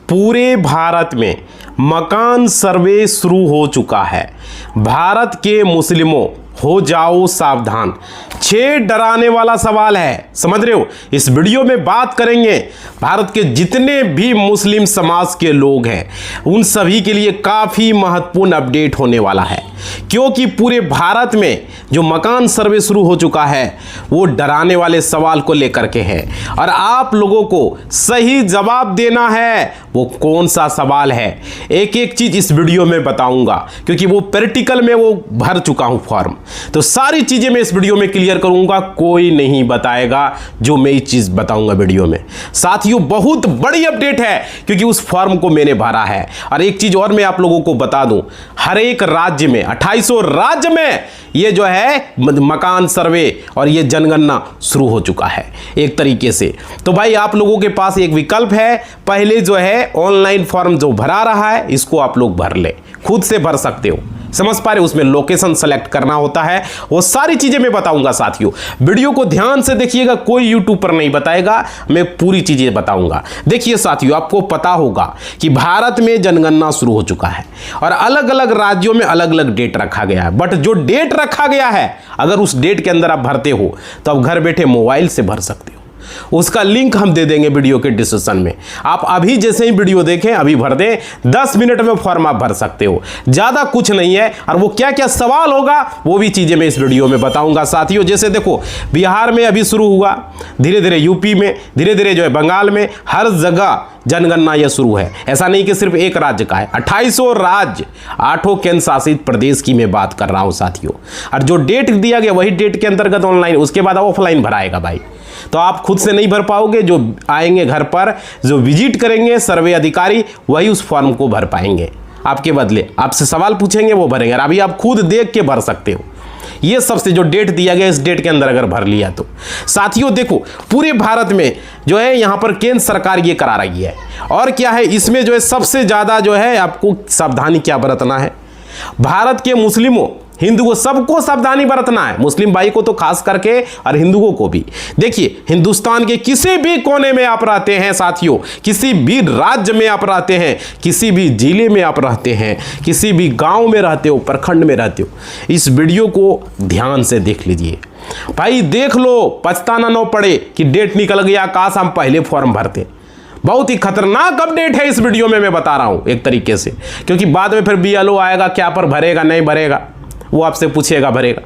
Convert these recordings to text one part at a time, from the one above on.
पूरे भारत में मकान सर्वे शुरू हो चुका है। भारत के मुस्लिमों हो जाओ सावधान। 6 डराने वाला सवाल है, समझ रहे हो। इस वीडियो में बात करेंगे भारत के जितने भी मुस्लिम समाज के लोग हैं उन सभी के लिए काफ़ी महत्वपूर्ण अपडेट होने वाला है, क्योंकि पूरे भारत में जो मकान सर्वे शुरू हो चुका है वो डराने वाले सवाल को लेकर के है और आप लोगों को सही जवाब देना है। वो कौन सा सवाल है, एक एक चीज इस वीडियो में बताऊंगा, क्योंकि वो प्रैक्टिकल में वो भर चुका हूं फॉर्म। तो सारी चीजें मैं इस वीडियो में क्लियर करूंगा, कोई नहीं बताएगा जो मैं ये चीज बताऊंगा वीडियो में। साथियों बहुत बड़ी अपडेट है, क्योंकि उस फॉर्म को मैंने भरा है। और एक चीज और मैं आप लोगों को बता दूं, हर एक राज्य में 2800 राज्य में ये जो है मकान सर्वे और ये जनगणना शुरू हो चुका है एक तरीके से। तो भाई आप लोगों के पास एक विकल्प है, पहले जो है ऑनलाइन फॉर्म जो भरा रहा है इसको आप लोग भर ले, खुद से भर सकते हो, समझ पा रहे। उसमें लोकेशन सेलेक्ट करना होता है, वो सारी चीजें मैं बताऊंगा। साथियों वीडियो को ध्यान से देखिएगा, कोई यूट्यूब पर नहीं बताएगा, मैं पूरी चीजें बताऊंगा। देखिए साथियों, आपको पता होगा कि भारत में जनगणना शुरू हो चुका है और अलग अलग राज्यों में अलग अलग डेट रखा गया है। बट जो डेट रखा गया है, अगर उस डेट के अंदर आप भरते हो तो आप घर बैठे मोबाइल से भर सकते हो। उसका लिंक हम दे देंगे वीडियो के डिस्क्रिप्शन में। आप अभी जैसे ही वीडियो देखें अभी भर दें, 10 मिनट में फॉर्म आप भर सकते हो, ज्यादा कुछ नहीं है। और वो क्या क्या सवाल होगा वो भी चीजें मैं इस वीडियो में बताऊंगा। साथियों जैसे देखो, बिहार में अभी शुरू हुआ, धीरे धीरे यूपी में, धीरे धीरे जो है बंगाल में, हर जगह जनगणना यह शुरू है। ऐसा नहीं कि सिर्फ एक राज्य का है, 2800 राज्य, 8 केंद्र शासित प्रदेश की मैं बात कर रहा हूं साथियों। और जो डेट दिया गया वही डेट के अंतर्गत ऑनलाइन, उसके बाद ऑफलाइन भराएगा भाई। तो आप खुद से नहीं भर पाओगे, जो आएंगे घर पर, जो विजिट करेंगे सर्वे अधिकारी, वही उस फॉर्म को भर पाएंगे। आपके बदले आपसे सवाल पूछेंगे वो भरेंगे, और अभी आप खुद देख के भर सकते हो। ये सबसे जो डेट दिया गया इस डेट के अंदर अगर भर लिया तो। साथियों देखो, पूरे भारत में जो है यहां पर केंद्र सरकार ये करा रही है। और क्या है इसमें जो है सबसे ज्यादा जो है आपको सावधानी क्या बरतना है, भारत के मुस्लिमों हिंदुओं सबको सावधानी बरतना है, मुस्लिम भाई को तो खास करके और हिंदुओं को भी। देखिए हिंदुस्तान के किसी भी कोने में आप रहते हैं साथियों, किसी भी राज्य में आप रहते हैं, किसी भी जिले में आप रहते हैं, किसी भी गांव में रहते हो, प्रखंड में रहते हो, इस वीडियो को ध्यान से देख लीजिए भाई। देख लो, पछताना न पड़े कि डेट निकल गया, काश हम पहले फॉर्म भरते। बहुत ही खतरनाक अपडेट है इस वीडियो में मैं बता रहा हूं एक तरीके से, क्योंकि बाद में फिर बीएलओ आएगा, क्या पर भरेगा नहीं भरेगा वो आपसे पूछेगा, भरेगा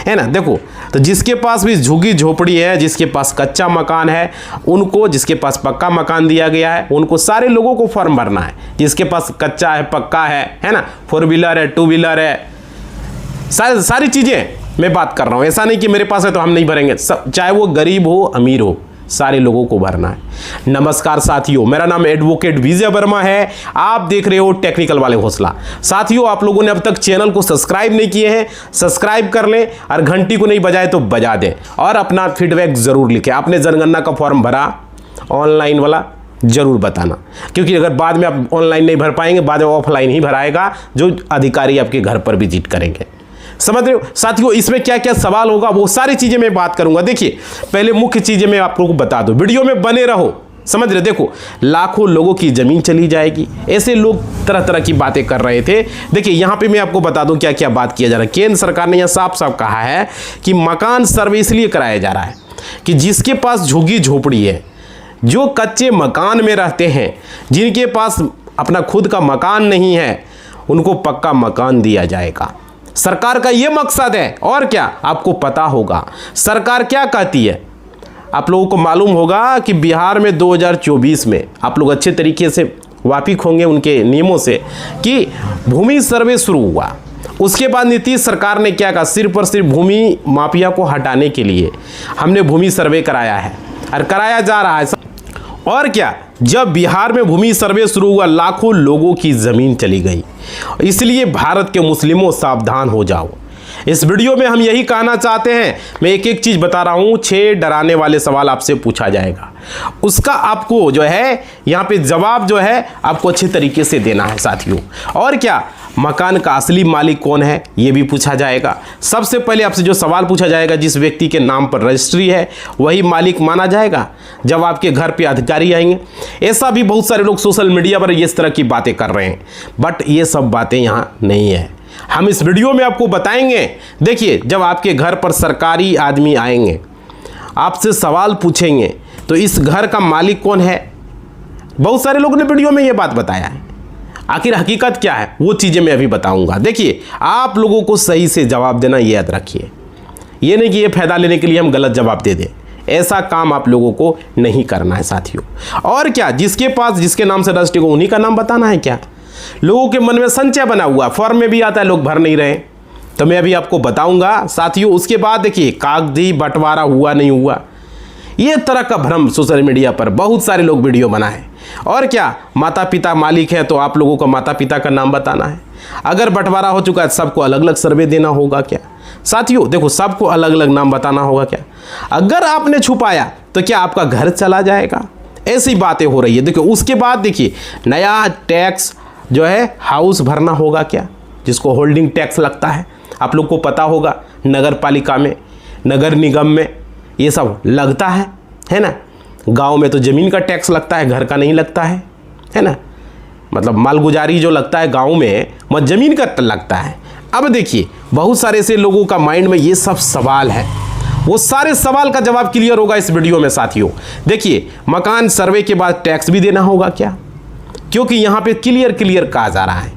है ना। देखो, तो जिसके पास भी झुग्गी झोपड़ी है, जिसके पास कच्चा मकान है उनको, जिसके पास पक्का मकान दिया गया है उनको, सारे लोगों को फॉर्म भरना है। जिसके पास कच्चा है, पक्का है ना, 4 व्हीलर है, 2 व्हीलर है, सारी चीजें मैं बात कर रहा हूं। ऐसा नहीं कि मेरे पास है तो हम नहीं भरेंगे, सब, चाहे वो गरीब हो अमीर हो, सारे लोगों को भरना है। नमस्कार साथियों, मेरा नाम एडवोकेट विजय वर्मा है, आप देख रहे हो टेक्निकल वाले हौसला। साथियों आप लोगों ने अब तक चैनल को सब्सक्राइब नहीं किए हैं, सब्सक्राइब कर लें और घंटी को नहीं बजाए तो बजा दें, और अपना फीडबैक जरूर लिखें। आपने जनगणना का फॉर्म भरा ऑनलाइन वाला, जरूर बताना, क्योंकि अगर बाद में आप ऑनलाइन नहीं भर पाएंगे, बाद में ऑफलाइन ही भराएगा जो अधिकारी आपके घर पर विजिट करेंगे। समझ रहे हो साथियों, इसमें क्या क्या सवाल होगा वो सारी चीजें मैं बात करूंगा। देखिए पहले मुख्य चीजें मैं आप लोगों को बता दूं, वीडियो में बने रहो, समझ रहे। देखो, लाखों लोगों की जमीन चली जाएगी, ऐसे लोग तरह तरह की बातें कर रहे थे। देखिए यहां पे मैं आपको बता दूं क्या क्या बात किया जा रहा है। केंद्र सरकार ने यहां साफ साफ कहा है कि मकान सर्वे इसलिए कराया जा रहा है कि जिसके पास झुग्गी झोपड़ी है, जो कच्चे मकान में रहते हैं, जिनके पास अपना खुद का मकान नहीं है, उनको पक्का मकान दिया जाएगा। सरकार का यह मकसद है। और क्या आपको पता होगा सरकार क्या कहती है, आप लोगों को मालूम होगा कि बिहार में 2024 में आप लोग अच्छे तरीके से वाकिफ होंगे उनके नियमों से कि भूमि सर्वे शुरू हुआ। उसके बाद नीतीश सरकार ने क्या कहा, सिर्फ और सिर्फ भूमि माफिया को हटाने के लिए हमने भूमि सर्वे कराया है और कराया जा रहा है। और क्या, जब बिहार में भूमि सर्वे शुरू हुआ लाखों लोगों की जमीन चली गई। इसलिए भारत के मुस्लिमों सावधान हो जाओ। इस वीडियो में हम यही कहना चाहते हैं, मैं एक एक चीज बता रहा हूं। 6 डराने वाले सवाल आपसे पूछा जाएगा, उसका आपको जो है यहाँ पे जवाब जो है आपको अच्छे तरीके से देना है साथियों। और क्या, मकान का असली मालिक कौन है ये भी पूछा जाएगा। सबसे पहले आपसे जो सवाल पूछा जाएगा, जिस व्यक्ति के नाम पर रजिस्ट्री है वही मालिक माना जाएगा जब आपके घर पे अधिकारी आएंगे। ऐसा भी बहुत सारे लोग सोशल मीडिया पर इस तरह की बातें कर रहे हैं, बट ये सब बातें यहाँ नहीं है। हम इस वीडियो में आपको बताएंगे। देखिए, जब आपके घर पर सरकारी आदमी आएंगे, आपसे सवाल पूछेंगे तो इस घर का मालिक कौन है। बहुत सारे लोगों ने वीडियो में ये बात बताया है, आखिर हकीकत क्या है वो चीज़ें मैं अभी बताऊंगा। देखिए, आप लोगों को सही से जवाब देना ये याद रखिए, ये नहीं कि ये फायदा लेने के लिए हम गलत जवाब दे दें, ऐसा काम आप लोगों को नहीं करना है साथियों। और क्या, जिसके पास जिसके नाम से रजिस्ट्री को उन्हीं का नाम बताना है क्या। लोगों के मन में संचय बना हुआ, फॉर्म में भी आता है, लोग भर नहीं रहे, तो मैं अभी आपको बताऊंगा साथियों। उसके बाद देखिए, कागजी बंटवारा हुआ नहीं हुआ, ये तरह का भ्रम सोशल मीडिया पर बहुत सारे लोग वीडियो बनाए। और क्या, माता पिता मालिक है तो आप लोगों को माता पिता का नाम बताना है। अगर बंटवारा हो चुका है सबको अलग अलग सर्वे देना होगा क्या साथियों। देखो, सबको अलग अलग नाम बताना होगा क्या। अगर आपने छुपाया तो क्या आपका घर चला जाएगा, ऐसी बातें हो रही है। देखो, उसके बाद देखिए, नया टैक्स जो है हाउस भरना होगा क्या, जिसको होल्डिंग टैक्स लगता है, आप लोग को पता होगा। नगर पालिका में, नगर निगम में ये सब लगता है ना। गांव में तो ज़मीन का टैक्स लगता है, घर का नहीं लगता है ना। मतलब मालगुजारी जो लगता है गांव में, वह ज़मीन का लगता है। अब देखिए, बहुत सारे ऐसे लोगों का माइंड में ये सब सवाल है, वो सारे सवाल का जवाब क्लियर होगा इस वीडियो में साथियों। देखिए, मकान सर्वे के बाद टैक्स भी देना होगा क्या, क्योंकि यहाँ पे क्लियर कहा जा रहा है।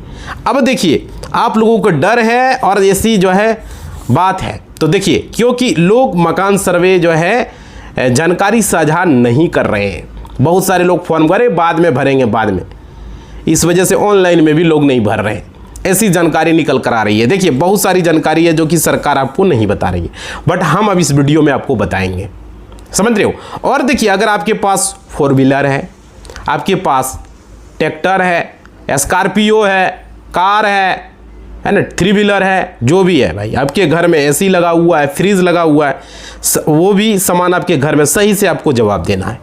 अब देखिए, आप लोगों को डर है और ऐसी जो है बात है, तो देखिए, क्योंकि लोग मकान सर्वे जो है जानकारी साझा नहीं कर रहे हैं। बहुत सारे लोग फोन करे बाद में भरेंगे, बाद में, इस वजह से ऑनलाइन में भी लोग नहीं भर रहे हैं, ऐसी जानकारी निकल कर आ रही है। देखिए, बहुत सारी जानकारी है जो कि सरकार आपको नहीं बता रही है, बट हम अब इस वीडियो में आपको बताएंगे, समझ रहे हो। और देखिए, अगर आपके पास 4 व्हीलर है, आपके पास ट्रैक्टर है, स्कॉर्पियो है, कार है ना, 3 व्हीलर है, जो भी है भाई, आपके घर में एसी लगा हुआ है, फ्रिज लगा हुआ है, वो भी सामान आपके घर में, सही से आपको जवाब देना है।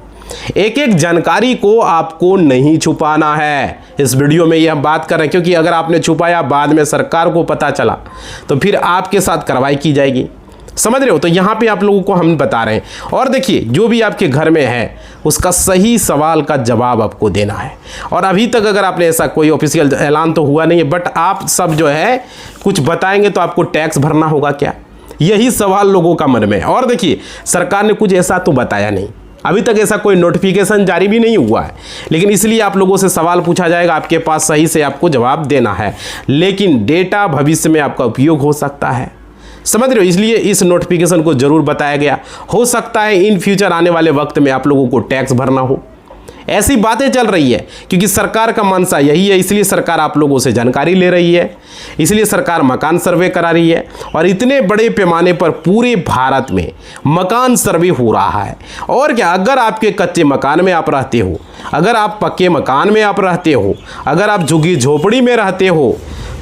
एक एक जानकारी को आपको नहीं छुपाना है। इस वीडियो में ये हम बात कर रहे हैं, क्योंकि अगर आपने छुपाया, बाद में सरकार को पता चला तो फिर आपके साथ कार्रवाई की जाएगी, समझ रहे हो। तो यहाँ पे आप लोगों को हम बता रहे हैं। और देखिए, जो भी आपके घर में है उसका सही सवाल का जवाब आपको देना है। और अभी तक अगर आपने ऐसा कोई ऑफिशियल ऐलान तो हुआ नहीं है, बट आप सब जो है कुछ बताएंगे तो आपको टैक्स भरना होगा क्या, यही सवाल लोगों का मन में है। और देखिए, सरकार ने कुछ ऐसा तो बताया नहीं, अभी तक ऐसा कोई नोटिफिकेशन जारी भी नहीं हुआ है, लेकिन इसलिए आप लोगों से सवाल पूछा जाएगा, आपके पास सही से आपको जवाब देना है। लेकिन डेटा भविष्य में आपका उपयोग हो सकता है, समझ रहे हो, इसलिए इस नोटिफिकेशन को जरूर बताया गया। हो सकता है इन फ्यूचर आने वाले वक्त में आप लोगों को टैक्स भरना हो, ऐसी बातें चल रही है, क्योंकि सरकार का मंशा यही है। इसलिए सरकार आप लोगों से जानकारी ले रही है, इसलिए सरकार मकान सर्वे करा रही है। और इतने बड़े पैमाने पर पूरे भारत में मकान सर्वे हो रहा है। और क्या, अगर आपके कच्चे मकान में आप रहते हो, अगर आप पक्के मकान में आप रहते हो, अगर आप झुग्गी झोपड़ी में रहते हो,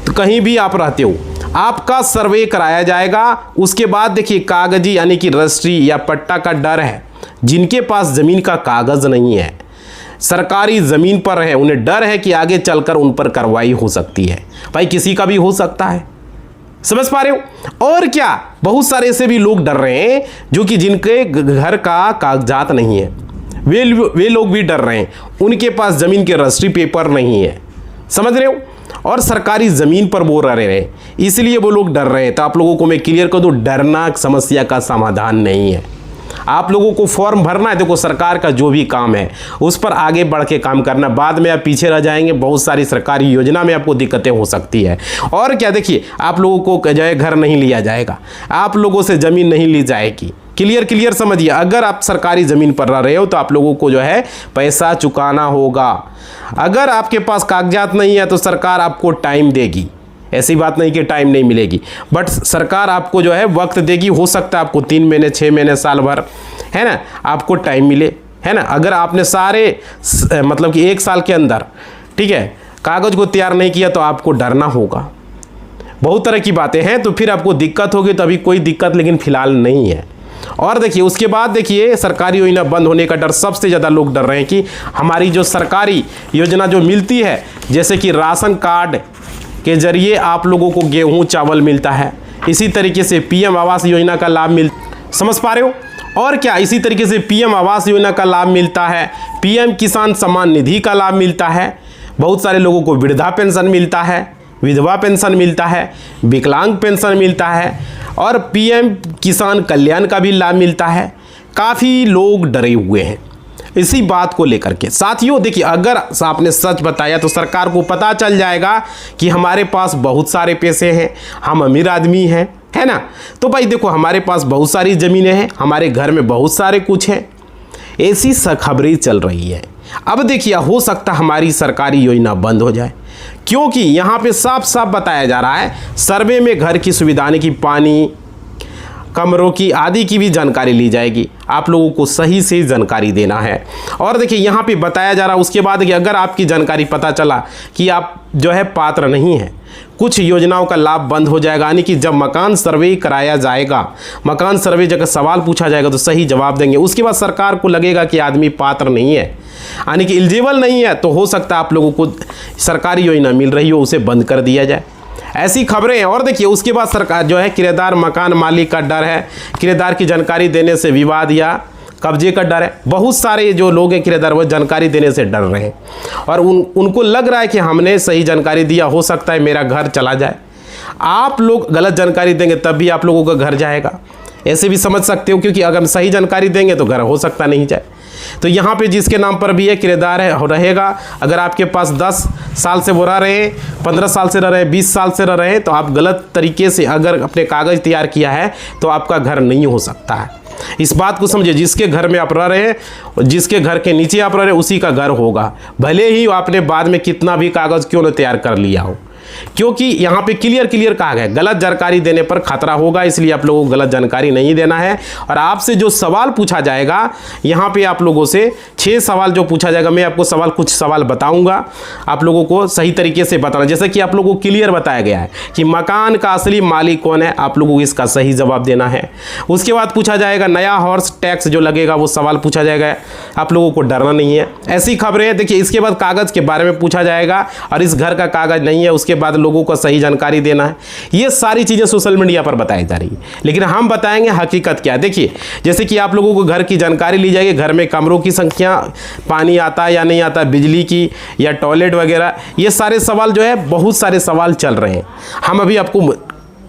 तो कहीं भी आप रहते हो, आपका सर्वे कराया जाएगा। उसके बाद देखिए, कागजी यानी कि रजिस्ट्री या पट्टा का डर है। जिनके पास ज़मीन का कागज़ नहीं है, सरकारी ज़मीन पर है, उन्हें डर है कि आगे चलकर उन पर कार्रवाई हो सकती है। भाई, किसी का भी हो सकता है, समझ पा रहे हो। और क्या, बहुत सारे ऐसे भी लोग डर रहे हैं जो कि जिनके घर का कागजात नहीं है, वे लोग भी डर रहे हैं, उनके पास ज़मीन के रजिस्ट्री पेपर नहीं है, समझ रहे हो, और सरकारी ज़मीन पर वो रह रहे हैं, इसलिए वो लोग डर रहे हैं। तो आप लोगों को मैं क्लियर कर दूं, डरना समस्या का समाधान नहीं है। आप लोगों को फॉर्म भरना है। देखो, सरकार का जो भी काम है उस पर आगे बढ़ के काम करना, बाद में आप पीछे रह जाएंगे, बहुत सारी सरकारी योजना में आपको दिक्कतें हो सकती है। और क्या, देखिए, आप लोगों को जो है घर नहीं लिया जाएगा, आप लोगों से ज़मीन नहीं ली जाएगी। क्लियर समझिए, अगर आप सरकारी ज़मीन पर रह रहे हो तो आप लोगों को जो है पैसा चुकाना होगा। अगर आपके पास कागजात नहीं है तो सरकार आपको टाइम देगी, ऐसी बात नहीं कि टाइम नहीं मिलेगी, बट सरकार आपको जो है वक्त देगी। हो सकता है आपको 3 महीने, 6 महीने, साल भर, है ना, आपको टाइम मिले, है ना। अगर आपने सारे मतलब कि 1 साल के अंदर, ठीक है, कागज़ को तैयार नहीं किया तो आपको डरना होगा। बहुत तरह की बातें हैं, तो फिर आपको दिक्कत होगी। तो अभी कोई दिक्कत लेकिन फिलहाल नहीं है। और देखिए उसके बाद देखिए सरकारी योजना बंद होने का डर, सबसे ज़्यादा लोग डर रहे हैं कि हमारी जो सरकारी योजना जो मिलती है, जैसे कि राशन कार्ड के जरिए आप लोगों को गेहूं चावल मिलता है, इसी तरीके से पीएम आवास योजना का लाभ समझ पा रहे हो? और क्या, इसी तरीके से पीएम आवास योजना का लाभ मिलता है, पीएम किसान सम्मान निधि का लाभ मिलता है, बहुत सारे लोगों को वृद्धा पेंशन मिलता है, विधवा पेंशन मिलता है, विकलांग पेंशन मिलता है, और पीएम किसान कल्याण का भी लाभ मिलता है। काफ़ी लोग डरे हुए हैं इसी बात को लेकर के। साथियों देखिए, अगर आपने सच बताया तो सरकार को पता चल जाएगा कि हमारे पास बहुत सारे पैसे हैं, हम अमीर आदमी हैं, है ना। तो भाई देखो, हमारे पास बहुत सारी ज़मीनें हैं, हमारे घर में बहुत सारे कुछ हैं, ऐसी खबरें चल रही है। अब देखिए, हो सकता हमारी सरकारी योजना बंद हो जाए, क्योंकि यहाँ पे साफ साफ बताया जा रहा है सर्वे में घर की सुविधाएं की, पानी, कमरों की आदि की भी जानकारी ली जाएगी। आप लोगों को सही से जानकारी देना है। और देखिए यहाँ पे बताया जा रहा है उसके बाद कि अगर आपकी जानकारी पता चला कि आप जो है पात्र नहीं है, कुछ योजनाओं का लाभ बंद हो जाएगा। यानी कि जब मकान सर्वे कराया जाएगा, मकान सर्वे जगह सवाल पूछा जाएगा तो सही जवाब देंगे, उसके बाद सरकार को लगेगा कि आदमी पात्र नहीं है, यानी कि एलिजिबल नहीं है, तो हो सकता है आप लोगों को सरकारी योजना मिल रही हो उसे बंद कर दिया जाए। ऐसी खबरें हैं। और देखिए उसके बाद सरकार जो है किराएदार मकान मालिक का डर है, किराएदार की जानकारी देने से विवाद या कब्जे का डर है। बहुत सारे जो लोग हैं किराएदार वो जानकारी देने से डर रहे हैं और उनको लग रहा है कि हमने सही जानकारी दिया, हो सकता है मेरा घर चला जाए। आप लोग गलत जानकारी देंगे तब भी आप लोगों का घर जाएगा, ऐसे भी समझ सकते हो, क्योंकि अगर हम सही जानकारी देंगे तो घर हो सकता नहीं जाए। तो यहाँ पे जिसके नाम पर भी है किराएदार है रहेगा, अगर आपके पास 10 साल से वो रह रहे हैं, 15 साल से रह रहे हैं, 20 साल से रह रहे हैं, तो आप गलत तरीके से अगर अपने कागज़ तैयार किया है तो आपका घर नहीं हो सकता है। इस बात को समझिए, जिसके घर में आप रह रहे हैं, जिसके घर के नीचे आप रह रहे हैं, उसी का घर होगा, भले ही आपने बाद में कितना भी कागज़ क्यों न तैयार कर लिया हो, क्योंकि यहाँ पे क्लियर कहा गया गलत जानकारी देने पर खतरा होगा। इसलिए आप लोगों को गलत जानकारी नहीं देना है। और आपसे जो सवाल पूछा जाएगा, यहाँ पे आप लोगों से 6 सवाल जो पूछा जाएगा, मैं आपको कुछ सवाल बताऊंगा, आप लोगों को सही तरीके से बताना। जैसे कि आप लोगों को क्लियर बताया गया है कि मकान का असली मालिक कौन है, आप लोगों को इसका सही जवाब देना है। उसके बाद पूछा जाएगा नया हॉर्स टैक्स जो लगेगा, वो सवाल पूछा जाएगा, आप लोगों को डरना नहीं है। ऐसी खबरें देखिए। इसके बाद कागज़ के बारे में पूछा जाएगा और इस घर का कागज़ नहीं है, उसके बाद लोगों को सही जानकारी देना है। ये सारी चीज़ें सोशल मीडिया पर बताई जा रही है, लेकिन हम बताएंगे हकीकत क्या है। देखिए जैसे कि आप लोगों को घर की जानकारी ली जाएगी, घर में कमरों की संख्या, पानी आता है या नहीं आता, बिजली की या टॉयलेट वगैरह, ये सारे सवाल जो है, बहुत सारे सवाल चल रहे हैं। हम अभी आपको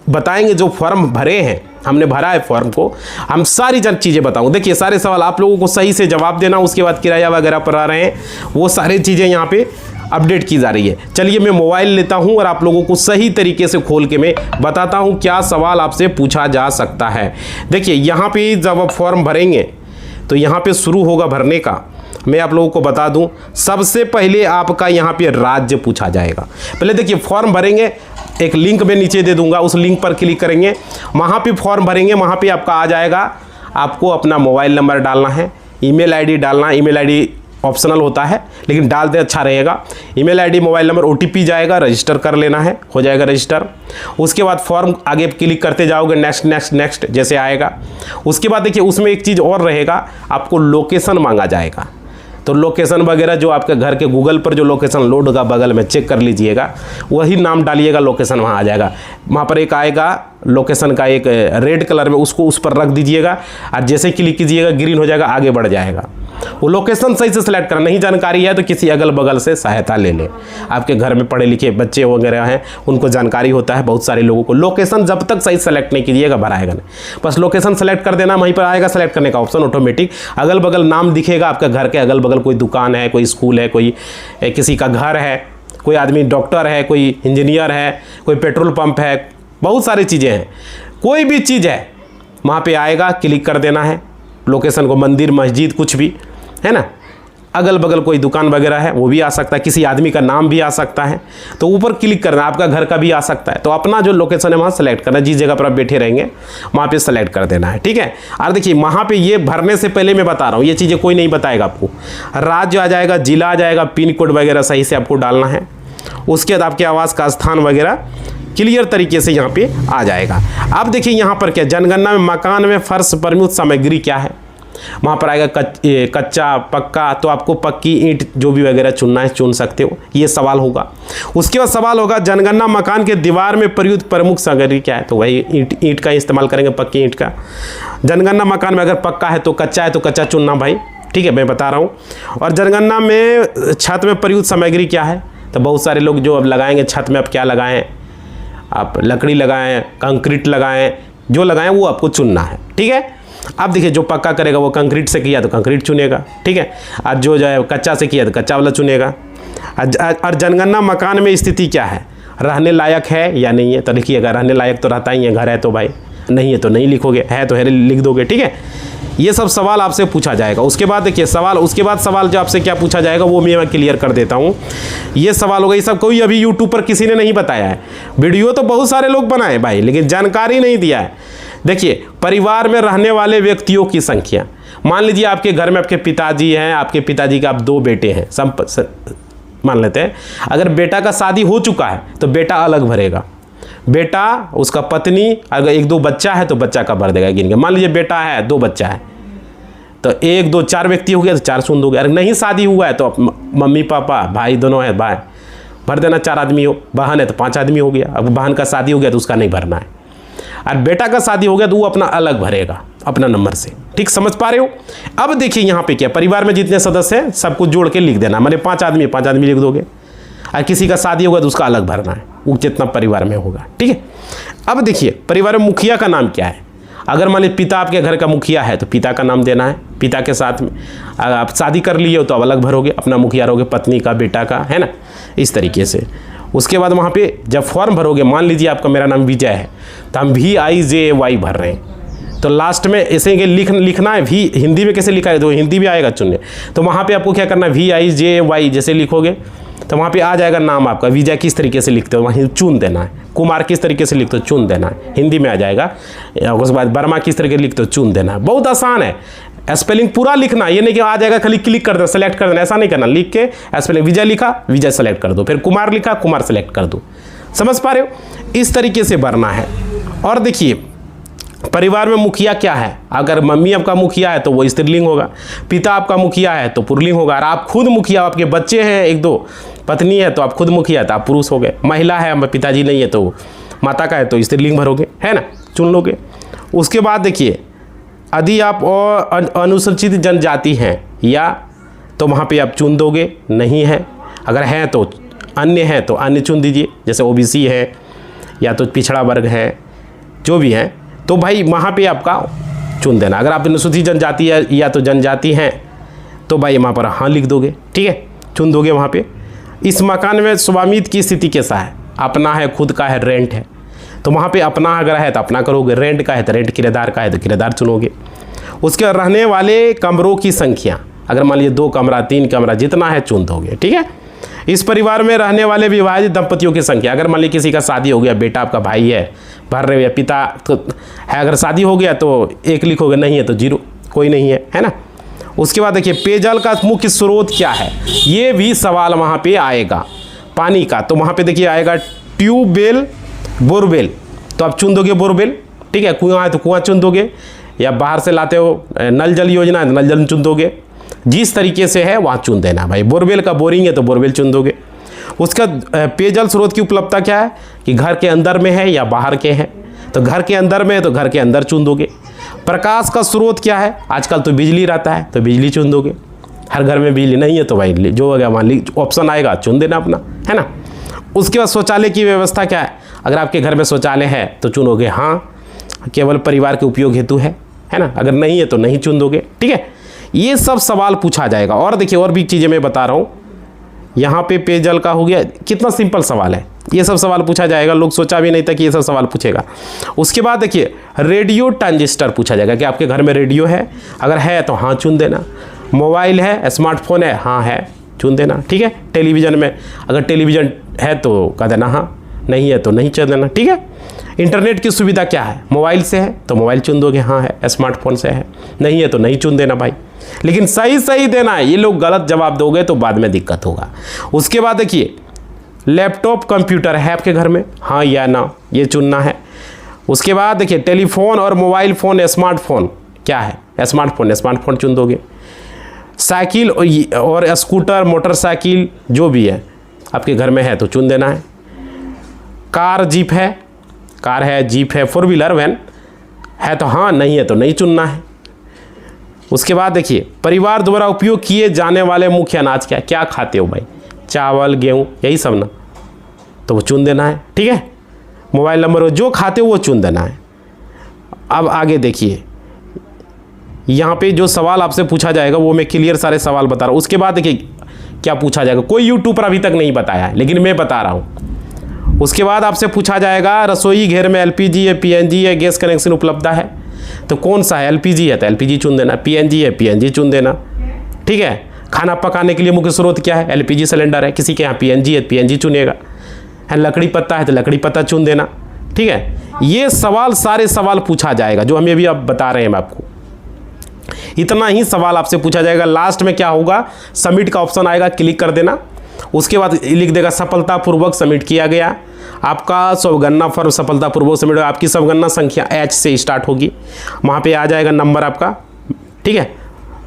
बताएंगे, जो फॉर्म भरे हैं, हमने भरा है फॉर्म को, हम सारी चीज़ें बताऊँ। देखिए सारे सवाल आप लोगों को सही से जवाब देना, उसके बाद किराया वगैरह पर आ रहे हैं, वो सारी चीज़ें यहाँ पे अपडेट की जा रही है। चलिए मैं मोबाइल लेता हूं और आप लोगों को सही तरीके से खोल के मैं बताता हूं क्या सवाल आपसे पूछा जा सकता है। देखिए यहाँ पे जब आप फॉर्म भरेंगे तो यहाँ पे शुरू होगा भरने का। मैं आप लोगों को बता दूं, सबसे पहले आपका यहाँ पे राज्य पूछा जाएगा। पहले देखिए फॉर्म भरेंगे, एक लिंक मैं नीचे दे दूंगा, उस लिंक पर क्लिक करेंगे, वहाँ पे फॉर्म भरेंगे, वहाँ पे आपका आ जाएगा, आपको अपना मोबाइल नंबर डालना है, ईमेल आईडी डालना। ईमेल आईडी ऑप्शनल होता है लेकिन डाल दे अच्छा रहेगा। Email ID, mobile number, OTP जाएगा, रजिस्टर कर लेना है, हो जाएगा रजिस्टर। उसके बाद फॉर्म आगे क्लिक करते जाओगे, नेक्स्ट नेक्स्ट नेक्स्ट जैसे आएगा। उसके बाद देखिए उसमें एक चीज़ और रहेगा, आपको लोकेशन मांगा जाएगा। तो लोकेशन वगैरह जो आपके घर के गूगल पर जो लोकेशन लोड होगा, बगल में चेक कर लीजिएगा, वही नाम डालिएगा, लोकेशन वहाँ आ जाएगा। वहाँ पर एक आएगा लोकेशन का, एक रेड कलर में, उसको उस पर रख दीजिएगा और जैसे क्लिक कीजिएगा ग्रीन हो जाएगा, आगे बढ़ जाएगा। वो लोकेशन सही से सिलेक्ट करना, नहीं जानकारी है तो किसी अगल बगल से सहायता ले लें। आपके घर में पढ़े लिखे बच्चे वगैरह हैं, उनको जानकारी होता है, बहुत सारे लोगों को। लोकेशन जब तक सही सेलेक्ट नहीं कीजिएगा भराएगा नहीं, बस लोकेशन सेलेक्ट कर देना, वहीं पर आएगा सेलेक्ट करने का ऑप्शन ऑटोमेटिक। अगल बगल नाम दिखेगा आपके घर के अगल बगल, कोई दुकान है, कोई स्कूल है, कोई किसी का घर है, कोई आदमी डॉक्टर है, कोई इंजीनियर है, कोई पेट्रोल पंप है, बहुत सारी चीज़ें हैं। कोई भी चीज़ है वहाँ पे आएगा, क्लिक कर देना है लोकेशन को, मंदिर मस्जिद कुछ भी है ना, अगल बगल कोई दुकान वगैरह है वो भी आ सकता है, किसी आदमी का नाम भी आ सकता है, तो ऊपर क्लिक करना, आपका घर का भी आ सकता है। तो अपना जो लोकेशन है वहाँ सेलेक्ट करना, जिस जगह पर आप बैठे रहेंगे वहाँ पे सेलेक्ट कर देना है, ठीक है। और देखिए वहाँ पे ये भरने से पहले मैं बता रहा हूँ, ये चीज़ें कोई नहीं बताएगा आपको। राज्य आ जाएगा, जिला आ जाएगा, पिन कोड वगैरह सही से आपको डालना है। उसके बाद आपके आवास का स्थान वगैरह क्लियर तरीके से यहाँ पे आ जाएगा। अब देखिए यहाँ पर क्या, जनगणना में मकान में फर्श प्रमुख सामग्री क्या है, वहाँ पर आएगा कच्चा पक्का, तो आपको पक्की ईंट जो भी वगैरह चुनना है चुन सकते हो, ये सवाल होगा। उसके बाद सवाल होगा जनगणना मकान के दीवार में प्रयुक्त प्रमुख सामग्री क्या है, तो वही ईंट का इस्तेमाल करेंगे, पक्की ईंट का। जनगणना मकान में अगर पक्का है तो कच्चा है तो कच्चा चुनना भाई, ठीक है, मैं बता रहा हूँ। और जनगणना में छत में प्रयुक्त सामग्री क्या है, तो बहुत सारे लोग जो अब लगाएंगे छत में, अब क्या लगाएं, आप लकड़ी लगाएं, कंक्रीट लगाएं, जो लगाएं वो आपको चुनना है, ठीक है। अब देखिए जो पक्का करेगा वो कंक्रीट से किया तो कंक्रीट चुनेगा, ठीक है, और जो है कच्चा से किया तो कच्चा वाला चुनेगा। और जनगणना मकान में स्थिति क्या है, रहने लायक है या नहीं है, तो लिखिएगा रहने लायक तो रहता ही है, घर है तो भाई, नहीं है तो नहीं लिखोगे, है तो है लिख दोगे, ठीक है। ये सब सवाल आपसे पूछा जाएगा। उसके बाद देखिए उसके बाद सवाल जो आपसे क्या पूछा जाएगा वो मैं क्लियर कर देता हूँ। ये सवाल होगा, ये सब कोई अभी यूट्यूब पर किसी ने नहीं बताया है, वीडियो तो बहुत सारे लोग बनाए भाई, लेकिन जानकारी नहीं दिया है। देखिए परिवार में रहने वाले व्यक्तियों की संख्या, मान लीजिए आपके घर में आपके पिताजी हैं, आपके पिताजी के आप 2 बेटे हैं, मान लेते हैं। अगर बेटा का शादी हो चुका है तो बेटा अलग भरेगा, बेटा उसका पत्नी, अगर 1-2 बच्चा है तो बच्चा का भर देगा गिन के। मान लीजिए बेटा है 2 बच्चा है तो 1, 2, 4 व्यक्ति हो गया तो 4 चुन दोगे। अगर नहीं शादी हुआ है तो मम्मी पापा भाई दोनों है, भाई भर देना, 4 आदमी हो, बहन है तो 5 आदमी हो गया। अब बहन का शादी हो गया तो उसका नहीं भरना है, और बेटा का शादी हो गया तो वो अपना अलग भरेगा अपना नंबर से, ठीक, समझ पा रहे हो। अब देखिए यहाँ पे क्या, परिवार में जितने सदस्य हैं सबको जोड़ के लिख देना, माने 5 आदमी लिख दोगे, और किसी का शादी होगा तो उसका अलग भरना है, वो जितना परिवार में होगा, ठीक है। अब देखिए परिवार में मुखिया का नाम क्या है, अगर मान लीजिए पिता आपके घर का मुखिया है तो पिता का नाम देना है, पिता के साथ में। अगर आप शादी कर लिए हो तो आप अलग भरोगे, अपना मुखिया रहोगे, पत्नी का, बेटा का, है ना, इस तरीके से। उसके बाद वहाँ पे जब फॉर्म भरोगे, मान लीजिए आपका मेरा नाम विजय है तो हम VIJY भर रहे हैं, तो लास्ट में ऐसे लिखना है। भी हिंदी में कैसे लिखा है, तो हिंदी भी आएगा चुनने, तो वहाँ पे आपको क्या करना है, VIJY जैसे लिखोगे तो वहाँ पे आ जाएगा नाम आपका। विजय किस तरीके से लिखते हो वहीं चुन देना है, कुमार किस तरीके से लिखते हो चुन देना है, हिंदी में आ जाएगा। उसके बाद वर्मा किस तरीके से लिखते हो चुन देना है, बहुत आसान है। स्पेलिंग पूरा लिखना, ये नहीं कि आ जाएगा खाली क्लिक कर देना, सेलेक्ट कर देना, ऐसा नहीं करना। लिख के स्पेलिंग विजय लिखा, विजय सेलेक्ट कर दो, फिर कुमार लिखा, कुमार सेलेक्ट कर दो, समझ पा रहे हो, इस तरीके से भरना है। और देखिए परिवार में मुखिया क्या है, अगर मम्मी आपका मुखिया है तो वो स्त्रीलिंग होगा, पिता आपका मुखिया है तो पुल्लिंग होगा, और आप खुद मुखिया, आपके बच्चे हैं 1-2, पत्नी है तो आप खुद मुखिया तो आप पुरुष हो गए, महिला है पिताजी नहीं है तो माता का है तो स्त्रीलिंग भरोगे, है ना, चुन लोगे। उसके बाद देखिए यदि आप अनुसूचित जनजाति हैं या तो वहाँ पे आप चुन दोगे, नहीं है, अगर है तो अन्य है तो अन्य चुन दीजिए, जैसे OBC है या तो पिछड़ा वर्ग है, जो भी है तो भाई वहाँ पे आपका चुन देना। अगर आप अनुसूचित जनजाति है या तो जनजाति हैं तो भाई वहाँ पर हाँ लिख दोगे, ठीक है, चुन दोगे वहाँ पे। इस मकान में स्वामित्व की स्थिति कैसा है, अपना है, खुद का है, रेंट है, तो वहाँ पे अपना अगर है तो अपना करोगे, रेंट का है तो रेंट, किराएदार का है तो किराएदार चुनोगे। उसके रहने वाले कमरों की संख्या, अगर मान लीजिए 2 कमरा 3 कमरा जितना है चुन दोगे, ठीक है। इस परिवार में रहने वाले विवाहित दंपतियों की संख्या, अगर मान लीजिए किसी का शादी हो गया, बेटा आपका भाई है भर रहे, या पिता तो है, अगर शादी हो गया तो 1 लिखोगे, नहीं है तो 0, कोई नहीं है ना। उसके बाद देखिए पेयजल का मुख्य स्रोत क्या है, ये भी सवाल वहाँ पे आएगा, पानी का। तो वहाँ पे देखिए आएगा ट्यूबवेल, बोरवेल, तो आप चुन दोगे बोरवेल, ठीक है। कुआं है तो कुआं चुन दोगे, या बाहर से लाते हो नल जल योजना है तो नल जल चुन दोगे, जिस तरीके से है वहाँ चुन देना भाई। बोरवेल का बोरिंग है तो बोरवेल चुन दोगे। उसका पेयजल स्रोत की उपलब्धता क्या है कि घर के अंदर में है या बाहर के हैं, तो घर के अंदर में है तो घर के अंदर चुन दोगे। प्रकाश का स्रोत क्या है, आजकल तो बिजली रहता है तो बिजली चुन दोगे, हर घर में बिजली नहीं है तो भाई जो होगा वहाँ ऑप्शन आएगा चुन देना अपना, है ना। उसके बाद शौचालय की व्यवस्था क्या है, अगर आपके घर में शौचालय है तो चुनोगे हाँ, केवल परिवार के उपयोग हेतु है ना, अगर नहीं है तो नहीं चुन दोगे, ठीक है। ये सब सवाल पूछा जाएगा। और देखिए और भी चीज़ें मैं बता रहा हूँ, यहाँ पे पेयजल का हो गया, कितना सिंपल सवाल है, ये सब सवाल पूछा जाएगा, लोग सोचा भी नहीं था कि ये सब सवाल पूछेगा। उसके बाद देखिए रेडियो ट्रांजिस्टर पूछा जाएगा कि आपके घर में रेडियो है, अगर है तो हाँ चुन देना। मोबाइल है, स्मार्टफोन है, हाँ है, चुन देना, ठीक है। टेलीविज़न में अगर टेलीविज़न है तो कह देना हाँ, नहीं है तो नहीं चुन देना, ठीक है। इंटरनेट की सुविधा क्या है, मोबाइल से है तो मोबाइल चुन दोगे, हाँ है, स्मार्टफोन से है, नहीं है तो नहीं चुन देना भाई, लेकिन सही सही देना है। ये लोग गलत जवाब दोगे तो बाद में दिक्कत होगा। उसके बाद देखिए लैपटॉप कंप्यूटर है आपके घर में, हाँ या ना, ये चुनना है। उसके बाद देखिए टेलीफोन और मोबाइल फ़ोन, स्मार्टफोन क्या है, स्मार्टफोन चुन दोगे। साइकिल और स्कूटर, मोटरसाइकिल जो भी है आपके घर में है तो चुन देना है। कार जीप है, कार है, जीप है, 4 व्हीलर वैन है तो हाँ, नहीं है तो नहीं चुनना है। उसके बाद देखिए परिवार द्वारा उपयोग किए जाने वाले मुख्य अनाज क्या खाते हो भाई, चावल, गेहूँ, यही सब ना, तो वो चुन देना है। ठीक है, मोबाइल नंबर जो खाते हो वो चुन देना है। अब आगे देखिए यहाँ पे जो सवाल आपसे पूछा जाएगा वो मैं क्लियर सारे सवाल बता रहा हूँ। उसके बाद देखिए क्या पूछा जाएगा, कोई यूट्यूबर अभी तक नहीं बताया है लेकिन मैं बता रहा हूँ। उसके बाद आपसे पूछा जाएगा रसोई घर में एलपीजी है, पीएनजी है, गैस कनेक्शन उपलब्ध है तो कौन सा है, एलपीजी है तो एलपीजी चुन देना, पीएनजी है पीएनजी चुन देना। ठीक है, खाना पकाने के लिए मुख्य स्रोत क्या है, एलपीजी सिलेंडर है, किसी के यहाँ पीएनजी है पीएनजी चुनेगा, है लकड़ी पत्ता है तो लकड़ी पत्ता चुन देना। ठीक है, ये सवाल सारे सवाल पूछा जाएगा जो हमें अभी अब बता रहे हैं आपको, इतना ही सवाल आपसे पूछा जाएगा। लास्ट में क्या होगा, सबमिट का ऑप्शन आएगा, क्लिक कर देना। उसके बाद लिख देगा सफलतापूर्वक सबमिट किया गया, आपका स्वगणना फॉर्म सफलतापूर्वक सबमिट होगा। आपकी स्वगणना संख्या H से स्टार्ट होगी, वहाँ पे आ जाएगा नंबर आपका। ठीक है,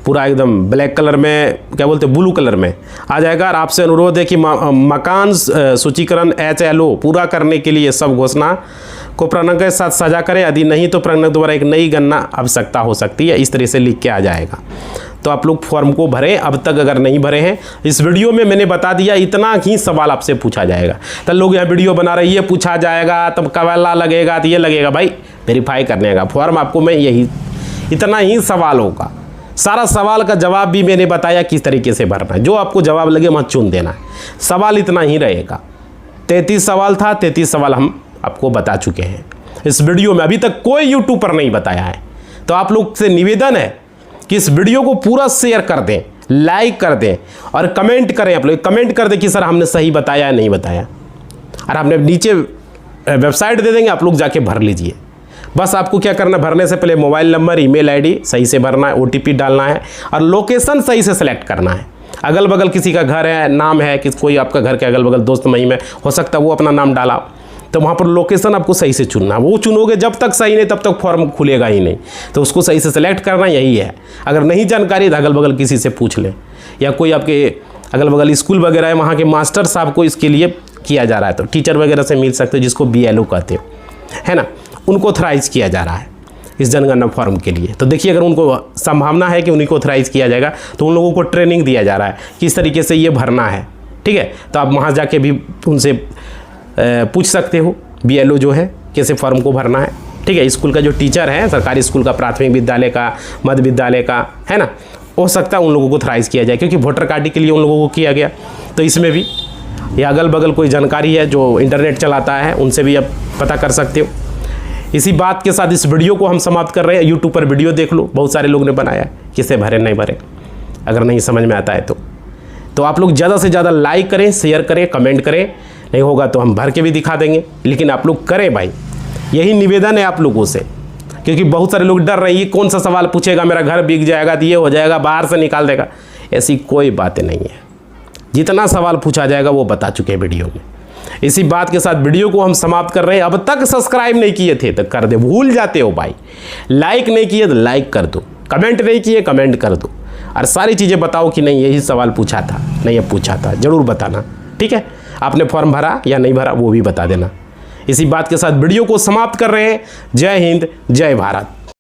पूरा एकदम ब्लैक कलर में, क्या बोलते हैं, ब्लू कलर में आ जाएगा। और आपसे अनुरोध है कि मकान सूचीकरण HLO पूरा करने के लिए सब घोषणा को प्रगणक के साथ साझा करें, यदि नहीं तो प्रगणक द्वारा एक नई गणना आवश्यकता हो सकती है। इस तरह से लिख के आ जाएगा। तो आप लोग फॉर्म को भरें, अब तक अगर नहीं भरे हैं। इस वीडियो में मैंने बता दिया इतना ही सवाल आपसे पूछा जाएगा। तो लोग यहाँ वीडियो बना रहे, ये पूछा जाएगा तब कवाला लगेगा तो ये लगेगा, भाई वेरीफाई करने का फॉर्म आपको मैं यही इतना ही सवाल होगा। सारा सवाल का जवाब भी मैंने बताया किस तरीके से भरना है, जो आपको जवाब लगे वहाँ चुन देना है। सवाल इतना ही रहेगा, 33 सवाल था, 33 सवाल हम आपको बता चुके हैं इस वीडियो में। अभी तक कोई यूट्यूबर नहीं बताया है। तो आप लोग से निवेदन है कि इस वीडियो को पूरा शेयर कर दें, लाइक कर दें और कमेंट करें। आप लोग कमेंट कर दें कि सर हमने सही बताया या नहीं बताया, और हमने नीचे वेबसाइट दे देंगे, आप लोग जाके भर लीजिए। बस आपको क्या करना, भरने से पहले मोबाइल नंबर, ईमेल आईडी सही से भरना है, OTP डालना है और लोकेशन सही से सेलेक्ट करना है। अगल बगल किसी का घर है, नाम है कि कोई आपका घर के अगल बगल दोस्त महिम है, हो सकता है वो अपना नाम डाला, तो वहाँ पर लोकेशन आपको सही से चुनना है। वो चुनोगे जब तक सही नहीं तब तक फॉर्म खुलेगा ही नहीं, तो उसको सही से सेलेक्ट करना, यही है। अगर नहीं जानकारी तो अगल बगल किसी से पूछ लें, या कोई आपके अगल बगल स्कूल वगैरह है वहाँ के मास्टर साहब को इसके लिए किया जा रहा है तो टीचर वगैरह से मिल सकते हो, जिसको BLO कहते हो, है ना, उनको ऑथराइज किया जा रहा है इस जनगणना फॉर्म के लिए। तो देखिए अगर उनको संभावना है कि उन्हीं को ऑथराइज किया जाएगा तो उन लोगों को ट्रेनिंग दिया जा रहा है किस तरीके से ये भरना है। ठीक है, तो आप वहाँ जाके भी उनसे पूछ सकते हो BLO जो है कैसे फॉर्म को भरना है। ठीक है, स्कूल का जो टीचर है, सरकारी स्कूल का, प्राथमिक विद्यालय का, मध्य विद्यालय का, है ना, हो सकता है उन लोगों को ऑथराइज किया जाए, क्योंकि वोटर कार्ड के लिए उन लोगों को किया गया। तो इसमें भी या अगल बगल कोई जानकारी है जो इंटरनेट चलाता है उनसे भी आप पता कर सकते हो। इसी बात के साथ इस वीडियो को हम समाप्त कर रहे हैं। यूट्यूब पर वीडियो देख लो, बहुत सारे लोग ने बनाया, किसे भरे नहीं भरे, अगर नहीं समझ में आता है तो आप लोग ज़्यादा से ज़्यादा लाइक करें, शेयर करें, कमेंट करें। नहीं होगा तो हम भर के भी दिखा देंगे, लेकिन आप लोग करें भाई, यही निवेदन है आप लोगों से, क्योंकि बहुत सारे लोग डर रहे हैं ये कौन सा सवाल पूछेगा, मेरा घर बिक जाएगा तो ये हो जाएगा, बाहर से निकाल देगा। ऐसी कोई बातें नहीं है, जितना सवाल पूछा जाएगा वो बता चुके हैं वीडियो में। इसी बात के साथ वीडियो को हम समाप्त कर रहे हैं। अब तक सब्सक्राइब नहीं किए थे तो कर दे, भूल जाते हो भाई, लाइक नहीं किए तो लाइक कर दो, कमेंट नहीं किए कमेंट कर दो, और सारी चीज़ें बताओ कि नहीं यही सवाल पूछा था, नहीं अब पूछा था, ज़रूर बताना। ठीक है, आपने फॉर्म भरा या नहीं भरा वो भी बता देना। इसी बात के साथ वीडियो को समाप्त कर रहे हैं। जय हिंद, जय भारत।